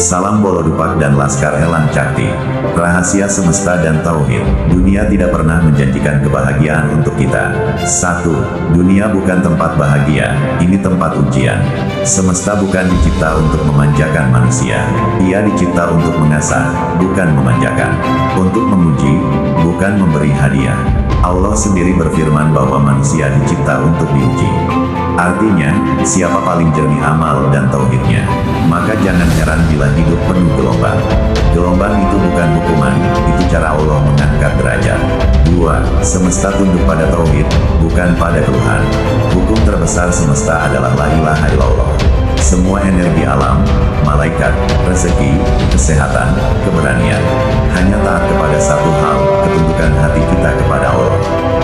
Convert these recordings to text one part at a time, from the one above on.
Salam Bolodupak dan Laskar Elang Cakti. Rahasia semesta dan tauhid. Dunia tidak pernah menjanjikan kebahagiaan untuk kita. 1. Dunia bukan tempat bahagia, ini tempat ujian. Semesta bukan dicipta untuk memanjakan manusia. Ia dicipta untuk mengasah, bukan memanjakan. Untuk menguji, bukan memberi hadiah. Allah sendiri berfirman bahwa manusia dicipta untuk diuji. Artinya, siapa paling jernih amal dan tauhidnya, maka jangan heran bila hidup penuh gelombang. Gelombang itu bukan hukuman, itu cara Allah mengangkat derajat. 2. Semesta tunduk pada tauhid, bukan pada keluhan. Hukum terbesar semesta adalah la ilaha illallah. Semua energi alam, malaikat, rezeki, kesehatan, keberanian, hanya taat kepada satu hal, ketundukan hati kita kepada Allah.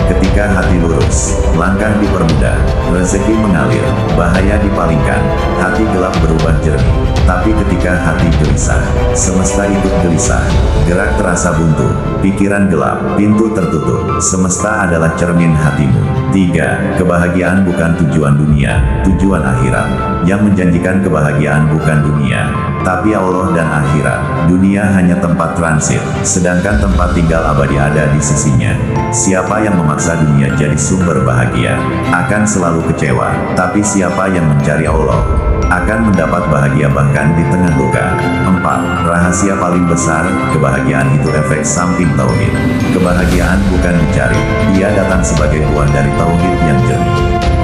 Ketika hati lurus, langkah dipermudah, rezeki mengalir, bahaya dipalingkan, hati gelap berubah jernih. Tapi ketika hati gelisah, semesta ikut gelisah, gerak terasa buntu, pikiran gelap, pintu tertutup, semesta adalah cermin hatimu. 3. Kebahagiaan bukan tujuan dunia, tujuan akhirat. Yang menjanjikan kebahagiaan bukan dunia, tapi Allah dan akhirat. Dunia hanya tempat transit, sedangkan tempat tinggal abadi ada di sisinya. Siapa yang memaksa dunia jadi sumber bahagia, akan selalu kecewa. Tapi siapa yang mencari Allah, akan mendapat bahagia bahkan di tengah luka. 4. Rahasia paling besar, kebahagiaan itu efek samping tauhid. Kebahagiaan bukan dicari, ia datang sebagai buah dari tauhid yang jernih.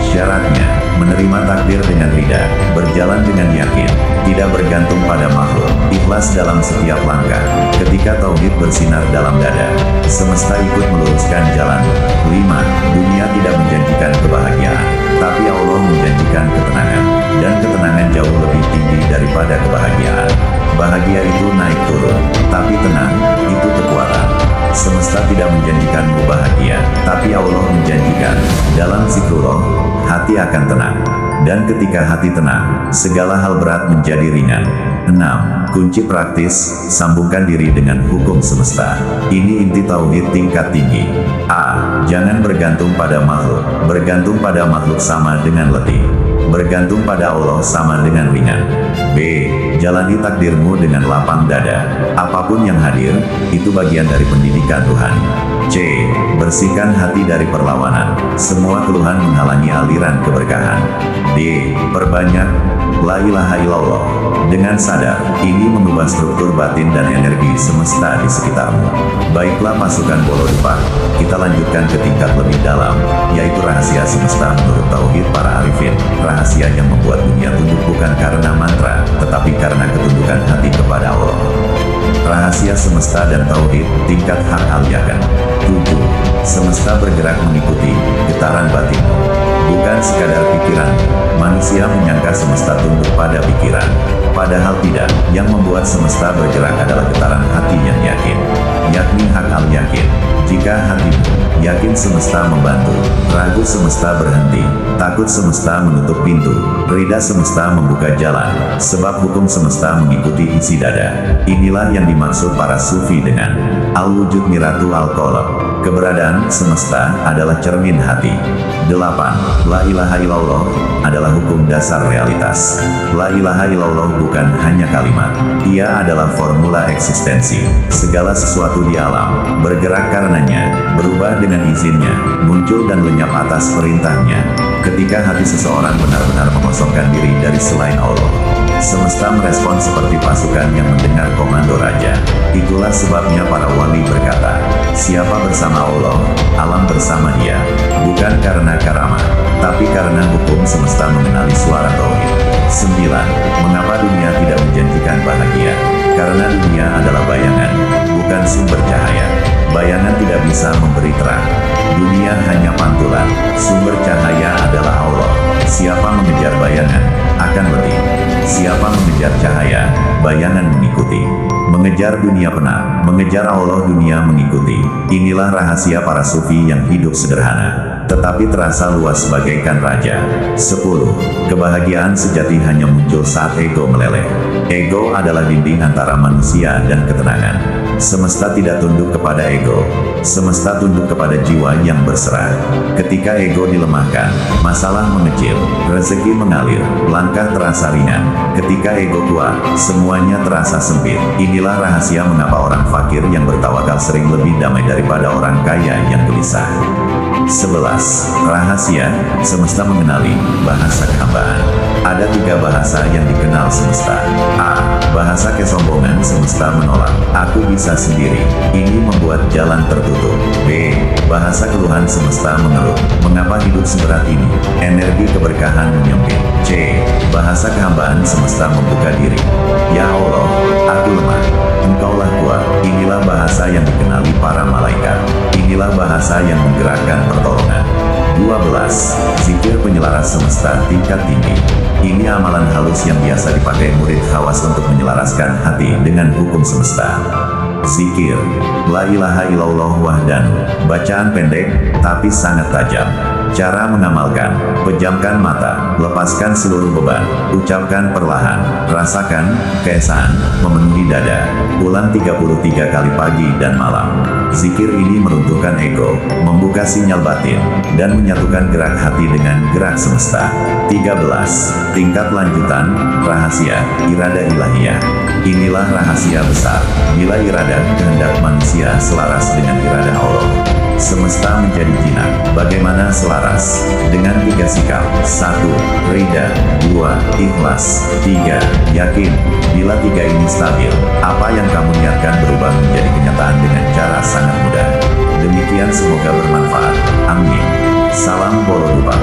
Syaratnya, menerima takdir dengan ridha, berjalan dengan yakin, tidak bergantung pada makhluk, ikhlas dalam setiap langkah. Ketika tauhid bersinar dalam dada, semesta ikut meluruskan jalan. 5. Dunia tidak menjanjikan kebahagiaan, tapi Allah menjanjikan ketenangan. Dan ketenangan jauh lebih tinggi daripada kebahagiaan. Bahagia itu naik turun, tapi tenang, itu kekuatan. Semesta tidak menjanjikanmu bahagia, tapi Allah menjanjikan. Dalam zikrullah, hati akan tenang. Dan ketika hati tenang, segala hal berat menjadi ringan. 6. Kunci praktis, sambungkan diri dengan hukum semesta. Ini inti tauhid tingkat tinggi. A. Jangan bergantung pada makhluk. Bergantung pada makhluk sama dengan letih. Bergantung pada Allah sama dengan ringan. B. Jalani takdirmu dengan lapang dada. Apapun yang hadir, itu bagian dari pendidikan Tuhan. C. Bersihkan hati dari perlawanan. Semua keluhan menghalangi aliran keberkahan. D. Perbanyak la ilaha illallah. Dengan sadar, ini mengubah struktur batin dan energi semesta di sekitarmu. Baiklah pasukan Bolodupak, kita lanjutkan ke tingkat lebih dalam, yaitu rahasia semesta menurut tauhid para arifin. Rahasia yang membuat dunia tunduk bukan karena mantra, tetapi karena ketundukan hati kepada Allah. Rahasia semesta dan tauhid, tingkat hak al-yakan. 7. Semesta bergerak mengikuti getaran batinmu, bukan sekadar pikiran. Manusia menyangka semesta tunduk pada pikiran, padahal tidak. Yang membuat semesta bergerak adalah getaran hati yang yakin, yakni hak al-yakin. Jika hatimu yakin, semesta membantu. Ragu, semesta berhenti. Takut, semesta menutup pintu. Ridha, semesta membuka jalan. Sebab hukum semesta mengikuti isi dada. Inilah yang dimaksud para sufi dengan al-wujud miratu al-qalb. Keberadaan semesta adalah cermin hati. 8. La ilaha illallah adalah hukum dasar realitas. La ilaha illallah bukan hanya kalimat, ia adalah formula eksistensi. Segala sesuatu di alam bergerak karenanya, berubah dengan izinnya, muncul dan lenyap atas perintahnya. Ketika hati seseorang benar-benar mengosongkan diri dari selain Allah, semesta merespon seperti pasukan yang mendengar komando raja. Itulah sebabnya para wali berkata, siapa bersama Allah, alam bersama dia. Bukan karena karamah, tapi karena hukum semesta mengenali suara tauhid. 9. Mengapa dunia tidak menjanjikan bahagia? Karena dunia adalah bayangan, bukan sumber cahaya. Bayangan tidak bisa memberi terang. Dunia hanya pantulan, sumber cahaya adalah Allah. Siapa mengejar bayangan, akan letih. Siapa mengejar cahaya, bayangan mengikuti. Mengejar dunia penat, mengejar Allah dunia mengikuti. Inilah rahasia para sufi yang hidup sederhana, tetapi terasa luas bagaikan raja. 10. Kebahagiaan sejati hanya muncul saat ego meleleh. Ego adalah dinding antara manusia dan ketenangan. Semesta tidak tunduk kepada ego. Semesta tunduk kepada jiwa yang berserah. Ketika ego dilemahkan, masalah mengecil, rezeki mengalir, langkah terasa ringan. Ketika ego kuat, semuanya terasa sempit. Inilah rahasia mengapa orang fakir yang bertawakal sering lebih damai daripada orang kaya yang gelisah. 11. Rahasia, semesta mengenali bahasa kehambaan. Ada 3 bahasa yang dikenal semesta. A. Bahasa kesombongan, semesta menolak. Aku bisa sendiri. Ini membuat jalan tertutup. B. Bahasa keluhan, semesta mengeluh. Mengapa hidup seberat ini? Energi keberkahan menyempit. C. Bahasa kehambaan, semesta membuka diri. Ya Allah, aku lemah. Engkaulah kuat. Inilah bahasa yang dikenali para malaikat. Inilah bahasa yang menggerakkan pertolongan. 12. Zikir penyelaras semesta tingkat tinggi. Ini amalan halus yang biasa dipakai murid khawas untuk menyelaraskan hati dengan hukum semesta. Zikir, la ilaha illallah wahdan. Bacaan pendek, tapi sangat tajam. Cara mengamalkan, pejamkan mata, lepaskan seluruh beban, ucapkan perlahan, rasakan, keesaan, memenuhi dada. Ulang 33 kali pagi dan malam. Zikir ini meruntuhkan ego, membuka sinyal batin, dan menyatukan gerak hati dengan gerak semesta. 13. Tingkat lanjutan, rahasia, irada ilahiyah. Inilah rahasia besar. Bila irada kehendak manusia selaras dengan irada Allah, semesta menjadi jinak. Bagaimana selaras? Dengan 3 sikap. 1. Ridha. 2. Ikhlas. 3. Yakin. Bila 3 ini stabil, apa yang kamu niatkan berubah menjadi kenyataan dengan cara sangat mudah. Demikian, semoga bermanfaat. Amin. Salam Borobudur.